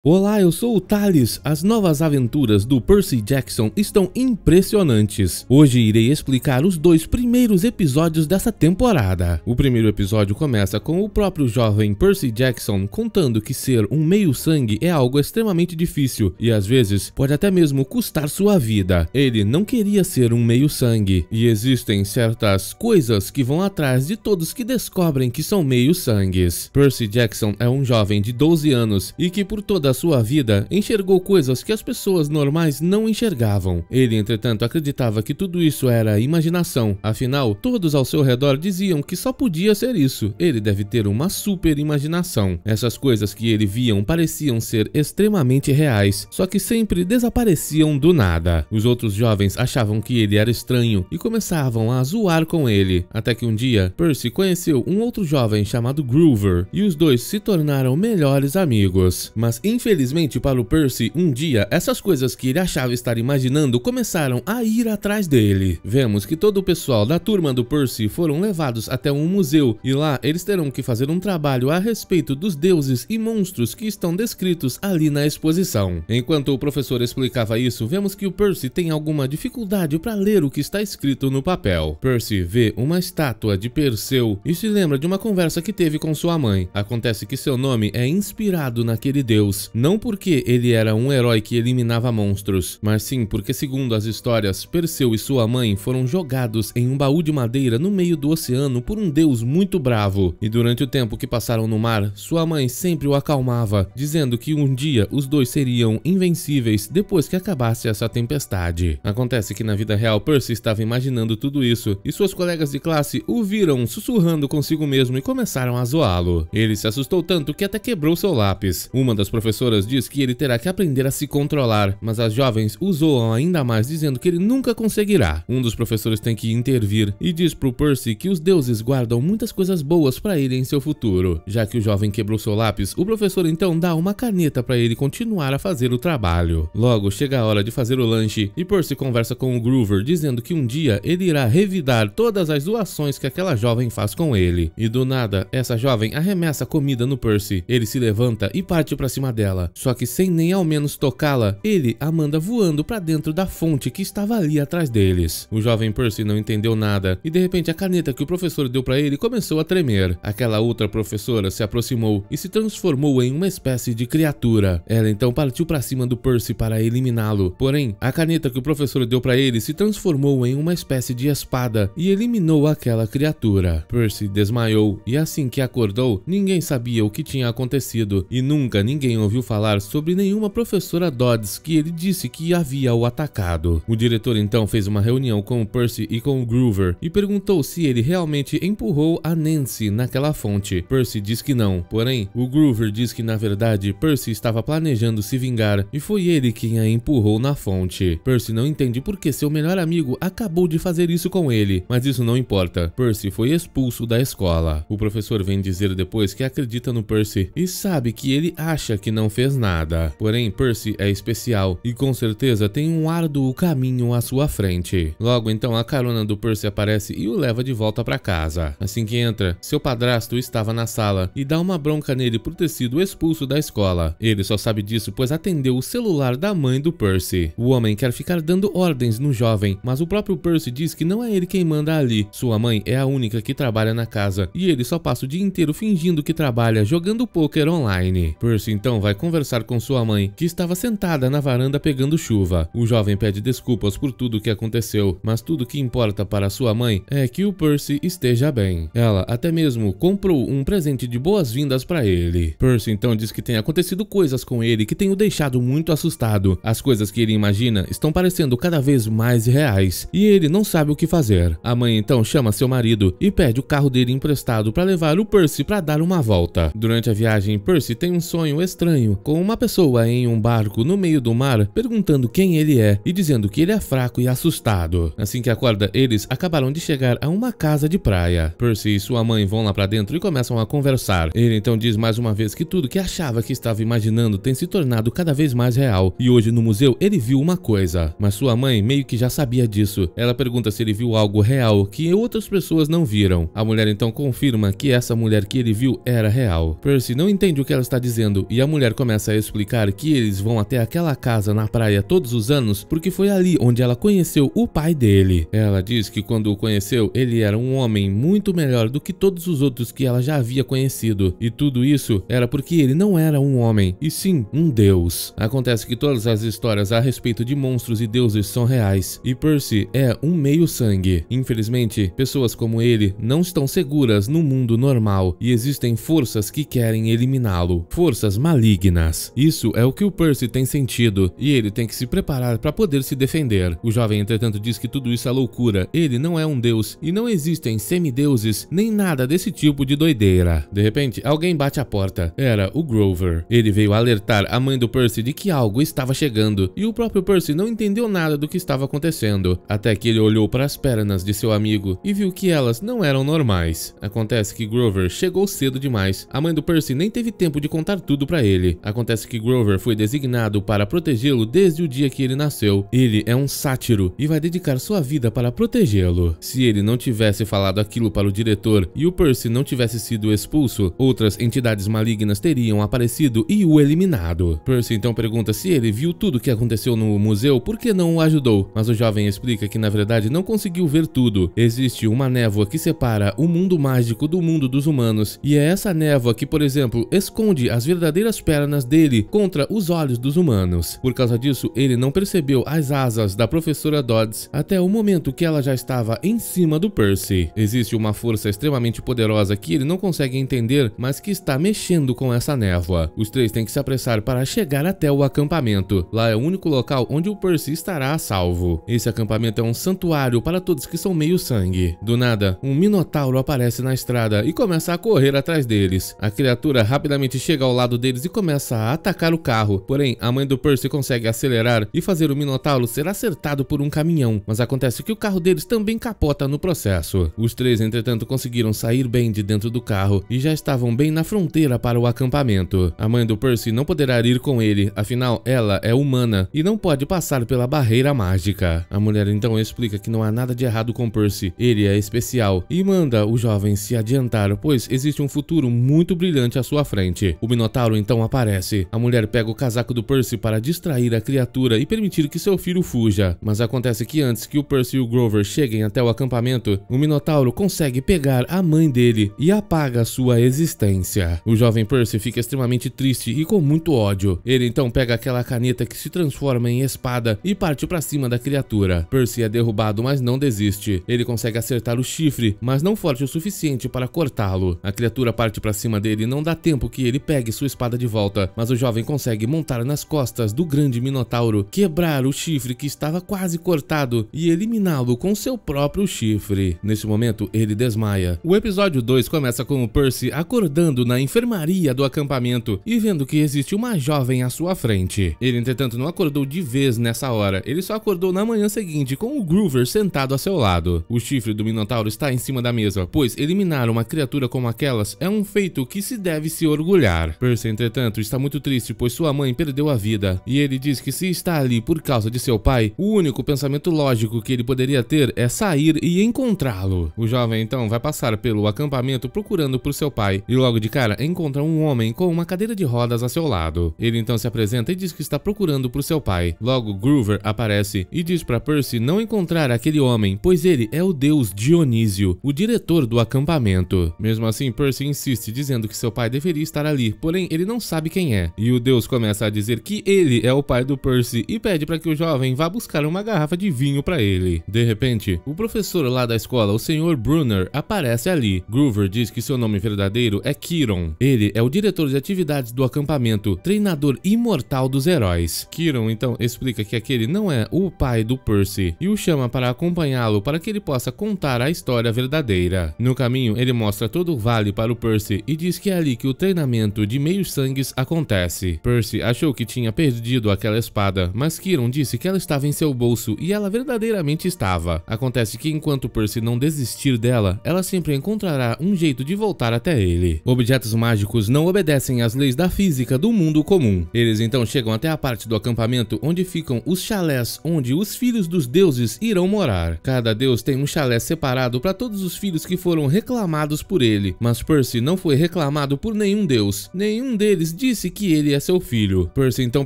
Olá, eu sou o Thales. As novas aventuras do Percy Jackson estão impressionantes. Hoje irei explicar os dois primeiros episódios dessa temporada. O primeiro episódio começa com o próprio jovem Percy Jackson contando que ser um meio-sangue é algo extremamente difícil e às vezes pode até mesmo custar sua vida. Ele não queria ser um meio-sangue e existem certas coisas que vão atrás de todos que descobrem que são meio-sangues. Percy Jackson é um jovem de 12 anos e que por toda a sua vida enxergou coisas que as pessoas normais não enxergavam. Ele, entretanto, acreditava que tudo isso era imaginação, afinal, todos ao seu redor diziam que só podia ser isso. Ele deve ter uma super imaginação. Essas coisas que ele viam pareciam ser extremamente reais, só que sempre desapareciam do nada. Os outros jovens achavam que ele era estranho e começavam a zoar com ele, até que um dia, Percy conheceu um outro jovem chamado Groover, e os dois se tornaram melhores amigos. Mas infelizmente para o Percy, um dia, essas coisas que ele achava estar imaginando começaram a ir atrás dele. Vemos que todo o pessoal da turma do Percy foram levados até um museu e lá eles terão que fazer um trabalho a respeito dos deuses e monstros que estão descritos ali na exposição. Enquanto o professor explicava isso, vemos que o Percy tem alguma dificuldade para ler o que está escrito no papel. Percy vê uma estátua de Perseu e se lembra de uma conversa que teve com sua mãe. Acontece que seu nome é inspirado naquele deus. Não porque ele era um herói que eliminava monstros, mas sim porque, segundo as histórias, Perseu e sua mãe foram jogados em um baú de madeira no meio do oceano por um deus muito bravo. E durante o tempo que passaram no mar, sua mãe sempre o acalmava, dizendo que um dia os dois seriam invencíveis depois que acabasse essa tempestade. Acontece que na vida real Percy estava imaginando tudo isso e suas colegas de classe o viram sussurrando consigo mesmo e começaram a zoá-lo. Ele se assustou tanto que até quebrou seu lápis. Uma das professoras diz que ele terá que aprender a se controlar, mas as jovens o zoam ainda mais, dizendo que ele nunca conseguirá. Um dos professores tem que intervir e diz pro Percy que os deuses guardam muitas coisas boas para ele em seu futuro. Já que o jovem quebrou seu lápis, o professor então dá uma caneta para ele continuar a fazer o trabalho. Logo chega a hora de fazer o lanche e Percy conversa com o Groover, dizendo que um dia ele irá revidar todas as zoações que aquela jovem faz com ele. E do nada, essa jovem arremessa comida no Percy. Ele se levanta e parte para cima dela, só que sem nem ao menos tocá-la, ele a manda voando para dentro da fonte que estava ali atrás deles. O jovem Percy não entendeu nada e de repente a caneta que o professor deu para ele começou a tremer. Aquela outra professora se aproximou e se transformou em uma espécie de criatura. Ela então partiu para cima do Percy para eliminá-lo. Porém, a caneta que o professor deu para ele se transformou em uma espécie de espada e eliminou aquela criatura. Percy desmaiou e assim que acordou, ninguém sabia o que tinha acontecido e nunca ninguém ouviu falar sobre nenhuma professora Dodds que ele disse que havia o atacado. O diretor então fez uma reunião com o Percy e com o Groover e perguntou se ele realmente empurrou a Nancy naquela fonte. Percy diz que não, porém o Groover diz que na verdade Percy estava planejando se vingar e foi ele quem a empurrou na fonte. Percy não entende por que seu melhor amigo acabou de fazer isso com ele, mas isso não importa. Percy foi expulso da escola. O professor vem dizer depois que acredita no Percy e sabe que ele acha que não fez nada. Porém, Percy é especial e com certeza tem um árduo caminho à sua frente. Logo então a carona do Percy aparece e o leva de volta para casa. Assim que entra, seu padrasto estava na sala e dá uma bronca nele por ter sido expulso da escola. Ele só sabe disso pois atendeu o celular da mãe do Percy. O homem quer ficar dando ordens no jovem, mas o próprio Percy diz que não é ele quem manda ali. Sua mãe é a única que trabalha na casa e ele só passa o dia inteiro fingindo que trabalha jogando poker online. Percy então vai conversar com sua mãe, que estava sentada na varanda pegando chuva. O jovem pede desculpas por tudo o que aconteceu, mas tudo que importa para sua mãe é que o Percy esteja bem. Ela até mesmo comprou um presente de boas-vindas para ele. Percy então diz que tem acontecido coisas com ele que tem o deixado muito assustado. As coisas que ele imagina estão parecendo cada vez mais reais e ele não sabe o que fazer. A mãe então chama seu marido e pede o carro dele emprestado para levar o Percy para dar uma volta. Durante a viagem, Percy tem um sonho estranho com uma pessoa em um barco no meio do mar perguntando quem ele é e dizendo que ele é fraco e assustado. Assim que acorda, eles acabaram de chegar a uma casa de praia. Percy e sua mãe vão lá pra dentro e começam a conversar. Ele então diz mais uma vez que tudo que achava que estava imaginando tem se tornado cada vez mais real e hoje no museu ele viu uma coisa, mas sua mãe meio que já sabia disso. Ela pergunta se ele viu algo real que outras pessoas não viram. A mulher então confirma que essa mulher que ele viu era real. Percy não entende o que ela está dizendo e a mulher mulher começa a explicar que eles vão até aquela casa na praia todos os anos porque foi ali onde ela conheceu o pai dele. Ela diz que quando o conheceu, ele era um homem muito melhor do que todos os outros que ela já havia conhecido. E tudo isso era porque ele não era um homem, e sim um deus. Acontece que todas as histórias a respeito de monstros e deuses são reais, e Percy é um meio-sangue. Infelizmente, pessoas como ele não estão seguras no mundo normal, e existem forças que querem eliminá-lo. Forças malignas. Isso é o que o Percy tem sentido, e ele tem que se preparar para poder se defender. O jovem, entretanto, diz que tudo isso é loucura. Ele não é um deus, e não existem semideuses, nem nada desse tipo de doideira. De repente, alguém bate a porta. Era o Grover. Ele veio alertar a mãe do Percy de que algo estava chegando, e o próprio Percy não entendeu nada do que estava acontecendo, até que ele olhou para as pernas de seu amigo e viu que elas não eram normais. Acontece que Grover chegou cedo demais. A mãe do Percy nem teve tempo de contar tudo para ele. Acontece que Grover foi designado para protegê-lo desde o dia que ele nasceu. Ele é um sátiro e vai dedicar sua vida para protegê-lo. Se ele não tivesse falado aquilo para o diretor e o Percy não tivesse sido expulso, outras entidades malignas teriam aparecido e o eliminado. Percy então pergunta se ele viu tudo o que aconteceu no museu, por que não o ajudou? Mas o jovem explica que na verdade não conseguiu ver tudo. Existe uma névoa que separa o mundo mágico do mundo dos humanos, e é essa névoa que, por exemplo, esconde as verdadeiras pernas dele contra os olhos dos humanos. Por causa disso, ele não percebeu as asas da professora Dodds até o momento que ela já estava em cima do Percy. Existe uma força extremamente poderosa que ele não consegue entender, mas que está mexendo com essa névoa. Os três têm que se apressar para chegar até o acampamento. Lá é o único local onde o Percy estará a salvo. Esse acampamento é um santuário para todos que são meio sangue. Do nada, um minotauro aparece na estrada e começa a correr atrás deles. A criatura rapidamente chega ao lado deles e começa a atacar o carro. Porém, a mãe do Percy consegue acelerar e fazer o minotauro ser acertado por um caminhão, mas acontece que o carro deles também capota no processo. Os três, entretanto, conseguiram sair bem de dentro do carro e já estavam bem na fronteira para o acampamento. A mãe do Percy não poderá ir com ele, afinal ela é humana e não pode passar pela barreira mágica. A mulher então explica que não há nada de errado com Percy, ele é especial, e manda o jovem se adiantar, pois existe um futuro muito brilhante à sua frente. O minotauro então aparece. A mulher pega o casaco do Percy para distrair a criatura e permitir que seu filho fuja, mas acontece que antes que o Percy e o Grover cheguem até o acampamento, o minotauro consegue pegar a mãe dele e apaga sua existência. O jovem Percy fica extremamente triste e com muito ódio. Ele então pega aquela caneta que se transforma em espada e parte para cima da criatura. Percy é derrubado, mas não desiste. Ele consegue acertar o chifre, mas não forte o suficiente para cortá-lo. A criatura parte para cima dele e não dá tempo que ele pegue sua espada de volta, mas o jovem consegue montar nas costas do grande minotauro, quebrar o chifre que estava quase cortado e eliminá-lo com seu próprio chifre. Nesse momento, ele desmaia. O episódio 2 começa com o Percy acordando na enfermaria do acampamento e vendo que existe uma jovem à sua frente. Ele, entretanto, não acordou de vez nessa hora, ele só acordou na manhã seguinte com o Grover sentado a seu lado. O chifre do minotauro está em cima da mesa, pois eliminar uma criatura como aquelas é um feito que se deve se orgulhar. Percy, entretanto, está muito triste, pois sua mãe perdeu a vida, e ele diz que se está ali por causa de seu pai, o único pensamento lógico que ele poderia ter é sair e encontrá-lo. O jovem então vai passar pelo acampamento procurando por seu pai, e logo de cara encontra um homem com uma cadeira de rodas a seu lado. Ele então se apresenta e diz que está procurando por seu pai. Logo, Grover aparece e diz para Percy não encontrar aquele homem, pois ele é o deus Dionísio, o diretor do acampamento. Mesmo assim, Percy insiste, dizendo que seu pai deveria estar ali, porém ele não sabe quem é. E o deus começa a dizer que ele é o pai do Percy e pede para que o jovem vá buscar uma garrafa de vinho para ele. De repente, o professor lá da escola, o Sr. Brunner, aparece ali. Grover diz que seu nome verdadeiro é Kiron. Ele é o diretor de atividades do acampamento, treinador imortal dos heróis. Kiron então explica que aquele não é o pai do Percy e o chama para acompanhá-lo para que ele possa contar a história verdadeira. No caminho, ele mostra todo o vale para o Percy e diz que é ali que o treinamento de meios-sangues acontece. Percy achou que tinha perdido aquela espada, mas Kiron disse que ela estava em seu bolso e ela verdadeiramente estava. Acontece que enquanto Percy não desistir dela, ela sempre encontrará um jeito de voltar até ele. Objetos mágicos não obedecem às leis da física do mundo comum. Eles então chegam até a parte do acampamento onde ficam os chalés onde os filhos dos deuses irão morar. Cada deus tem um chalé separado para todos os filhos que foram reclamados por ele, mas Percy não foi reclamado por nenhum deus. Nenhum deles disse que ele é seu filho. Percy então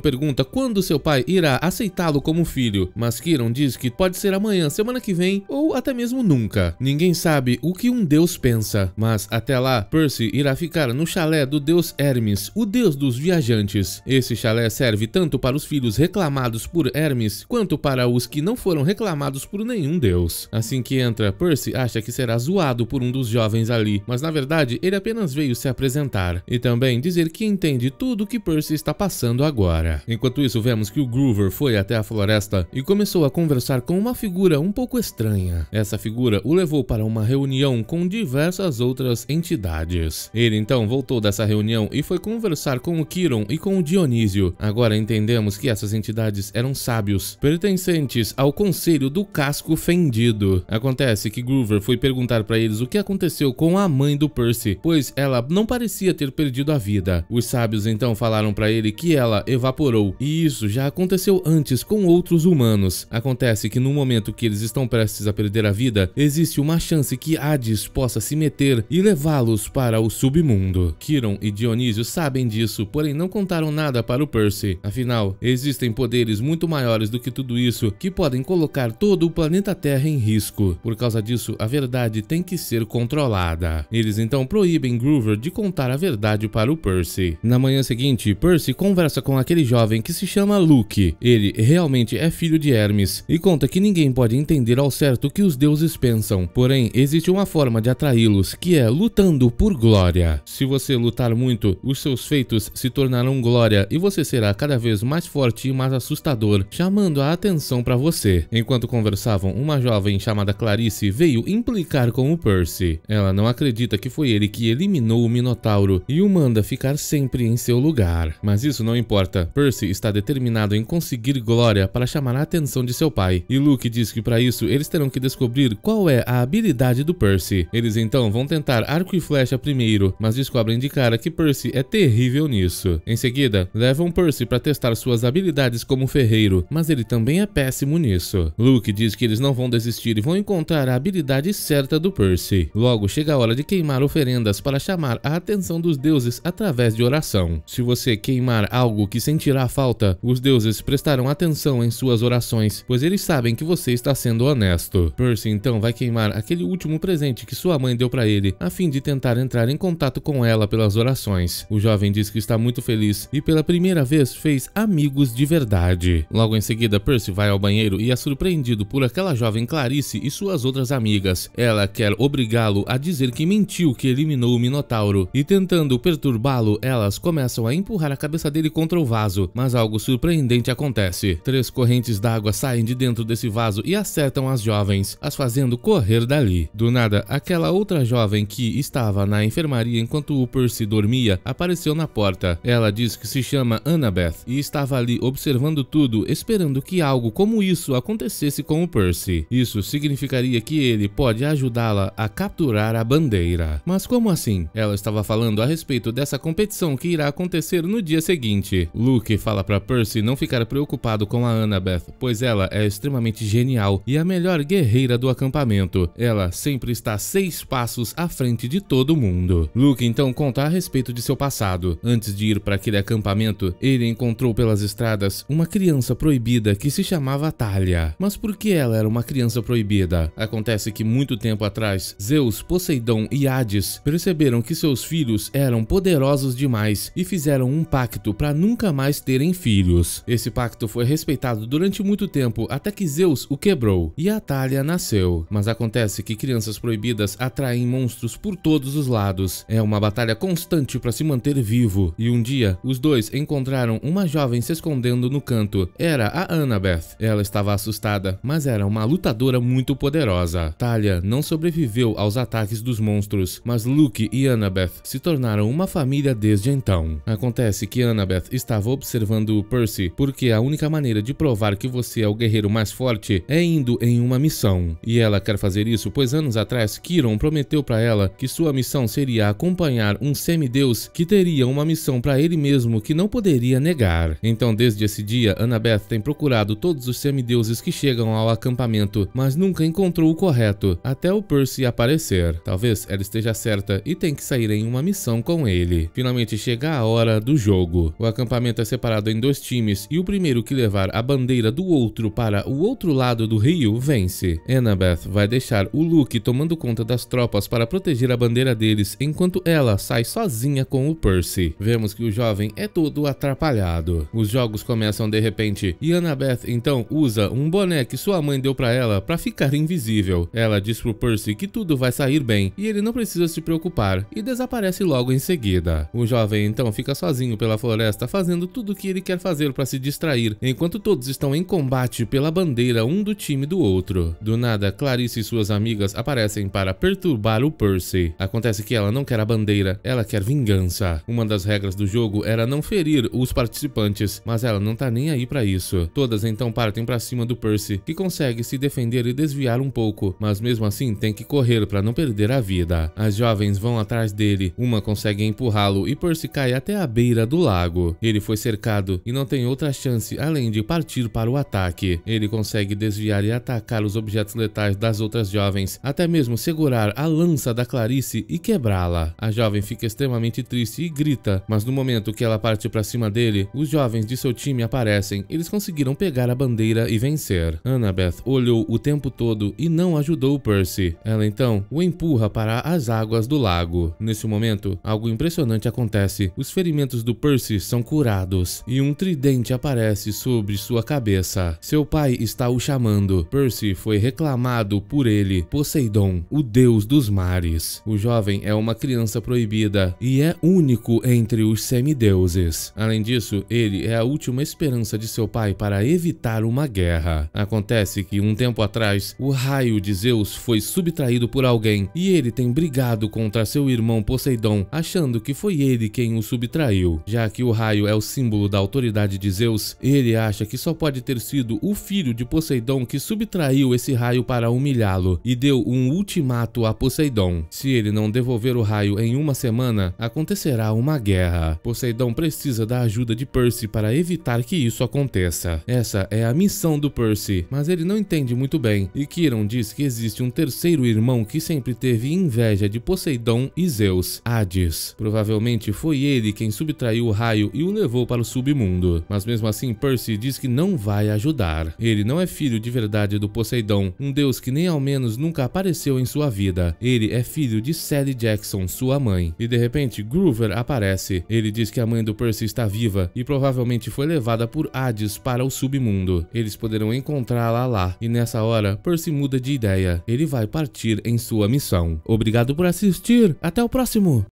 pergunta quando seu pai irá aceitá-lo como filho, mas Quirrell diz que pode ser amanhã, semana que vem ou até mesmo nunca. Ninguém sabe o que um deus pensa, mas até lá, Percy irá ficar no chalé do deus Hermes, o deus dos viajantes. Esse chalé serve tanto para os filhos reclamados por Hermes, quanto para os que não foram reclamados por nenhum deus. Assim que entra, Percy acha que será zoado por um dos jovens ali, mas na verdade ele apenas veio se apresentar e também dizer que entende tudo o que Percy está passando agora. Enquanto isso, vemos que o Groover foi até a floresta e começou a conversar com uma figura um pouco estranha. Essa figura o levou para uma reunião com diversas outras entidades. Ele então voltou dessa reunião e foi conversar com o Quirrell e com o Dionísio. Agora entendemos que essas entidades eram sábios, pertencentes ao Conselho do Casco Fendido. Acontece que Groover foi perguntar para eles o que aconteceu com a mãe do Percy, pois ela não parecia ter perdido a vida. Os sábios então falaram para ele que ela evaporou, e isso já aconteceu antes com outros humanos. Acontece que no momento que eles estão prestes a perder a vida, existe uma chance que Hades possa se meter e levá-los para o submundo. Quirrell e Dionísio sabem disso, porém não contaram nada para o Percy. Afinal, existem poderes muito maiores do que tudo isso que podem colocar todo o planeta Terra em risco. Por causa disso, a verdade tem que ser controlada. Eles então proíbem Groover de contar a verdade para o Percy. Na manhã seguinte, Percy conversa com aquele jovem que se chama Luke. Ele realmente é filho de Hermes e conta que ninguém pode entender ao certo o que os deuses pensam, porém existe uma forma de atraí-los, que é lutando por glória. Se você lutar muito, os seus feitos se tornarão glória e você será cada vez mais forte e mais assustador, chamando a atenção para você. Enquanto conversavam, uma jovem chamada Clarice veio implicar com o Percy. Ela não acredita que foi ele que eliminou o Minotauro e o manda ficar sempre em seu lugar. Mas isso não importa. Percy está determinado em conseguir glória para chamar a atenção de seu pai. E Luke diz que para isso eles terão que descobrir qual é a habilidade do Percy. Eles então vão tentar arco e flecha primeiro, mas descobrem de cara que Percy é terrível nisso. Em seguida, levam Percy para testar suas habilidades como ferreiro, mas ele também é péssimo nisso. Luke diz que eles não vão desistir e vão encontrar a habilidade certa do Percy. Logo chega a hora de queimar oferendas para chamar a atenção dos deuses através de oração. Se você queimar algo que sentirá falta, os deuses prestarão atenção em suas orações, pois eles sabem que você está sendo honesto. Percy então vai queimar aquele último presente que sua mãe deu para ele, a fim de tentar entrar em contato com ela pelas orações. O jovem diz que está muito feliz e pela primeira vez fez amigos de verdade. Logo em seguida, Percy vai ao banheiro e é surpreendido por aquela jovem Clarice e suas outras amigas. Ela quer obrigá-lo a dizer que mentiu que eliminou o Minotauro, e tentando perturbá-lo, elas começam a empurrar a cabeça dele contra o vaso, mas algo surpreendente acontece. 3 correntes d'água saem de dentro desse vaso e acertam as jovens, as fazendo correr dali. Do nada, aquela outra jovem que estava na enfermaria enquanto o Percy dormia apareceu na porta. Ela diz que se chama Annabeth e estava ali observando tudo, esperando que algo como isso acontecesse com o Percy. Isso significaria que ele pode ajudá-la a capturar a bandeira. Mas como assim? Ela estava falando a respeito dessa competição que irá acontecer no dia seguinte. Luke fala para Percy não ficar preocupado com a Annabeth, pois ela é extremamente genial e a melhor guerreira do acampamento. Ela sempre está 6 passos à frente de todo mundo. Luke então conta a respeito de seu passado. Antes de ir para aquele acampamento, ele encontrou pelas estradas uma criança proibida que se chamava Thalia. Mas por que ela era uma criança proibida? Acontece que muito tempo atrás, Zeus, Poseidon e Hades perceberam que seus filhos eram poderosos demais e fizeram um pacto para nunca mais terem filhos. Esse pacto foi respeitado durante muito tempo até que Zeus o quebrou e a Thalia nasceu. Mas acontece que crianças proibidas atraem monstros por todos os lados. É uma batalha constante para se manter vivo. E um dia, os dois encontraram uma jovem se escondendo no canto. Era a Annabeth. Ela estava assustada, mas era uma lutadora muito poderosa. Thalia não sobreviveu aos ataques dos monstros, mas Luke e Annabeth se tornaram uma família desde então. Acontece que Annabeth estava observando o Percy porque a única maneira de provar que você é o guerreiro mais forte é indo em uma missão. E ela quer fazer isso pois anos atrás Quirrell prometeu para ela que sua missão seria acompanhar um semideus que teria uma missão para ele mesmo que não poderia negar. Então desde esse dia, Annabeth tem procurado todos os semideuses que chegam ao acampamento, mas nunca encontrou o correto, até o Percy aparecer. Talvez ela esteja certa e tem que sair em uma missão com ele. Finalmente chega chega a hora do jogo. O acampamento é separado em 2 times e o primeiro que levar a bandeira do outro para o outro lado do rio vence. Annabeth vai deixar o Luke tomando conta das tropas para proteger a bandeira deles, enquanto ela sai sozinha com o Percy. Vemos que o jovem é todo atrapalhado. Os jogos começam de repente e Annabeth então usa um boné que sua mãe deu para ela para ficar invisível. Ela diz pro Percy que tudo vai sair bem e ele não precisa se preocupar e desaparece logo em seguida. O jovem então fica sozinho pela floresta fazendo tudo o que ele quer fazer para se distrair, enquanto todos estão em combate pela bandeira um do time do outro. Do nada, Clarice e suas amigas aparecem para perturbar o Percy. Acontece que ela não quer a bandeira, ela quer vingança. Uma das regras do jogo era não ferir os participantes, mas ela não tá nem aí para isso. Todas então partem para cima do Percy, que consegue se defender e desviar um pouco, mas mesmo assim tem que correr para não perder a vida. As jovens vão atrás dele, uma consegue empurrá-lo e Percy cai até a beira do lago. Ele foi cercado e não tem outra chance além de partir para o ataque. Ele consegue desviar e atacar os objetos letais das outras jovens, até mesmo segurar a lança da Clarice e quebrá-la. A jovem fica extremamente triste e grita, mas no momento que ela parte para cima dele, os jovens de seu time aparecem. Eles conseguiram pegar a bandeira e vencer. Annabeth olhou o tempo todo e não ajudou Percy. Ela então o empurra para as águas do lago. Nesse momento, algo impressionante acontece. Os ferimentos do Percy são curados e um tridente aparece sobre sua cabeça. Seu pai está o chamando. Percy foi reclamado por ele, Poseidon, o deus dos mares. O jovem é uma criança proibida e é único entre os semideuses. Além disso, ele é a última esperança de seu pai para evitar uma guerra. Acontece que um tempo atrás, o raio de Zeus foi subtraído por alguém e ele tem brigado contra seu irmão Poseidon, achando que foi ele quem o subtraiu. Já que o raio é o símbolo da autoridade de Zeus, ele acha que só pode ter sido o filho de Poseidon que subtraiu esse raio para humilhá-lo e deu um ultimato a Poseidon. Se ele não devolver o raio em uma semana, acontecerá uma guerra. Poseidon precisa da ajuda de Percy para evitar que isso aconteça. Essa é a missão do Percy, mas ele não entende muito bem, e Chiron diz que existe um terceiro irmão que sempre teve inveja de Poseidon e Zeus, Hades. Provavelmente foi ele quem subtraiu o raio e o levou para o submundo, mas mesmo assim Percy diz que não vai ajudar. Ele não é filho de verdade do Poseidon, um deus que nem ao menos nunca apareceu em sua vida. Ele é filho de Sally Jackson, sua mãe. E de repente Groover aparece. Ele diz que a mãe do Percy está viva e provavelmente foi levada por Hades para o submundo. Eles poderão encontrá-la lá. E nessa hora, Percy muda de ideia. Ele vai partir em sua missão. Obrigado por assistir. Até o próximo!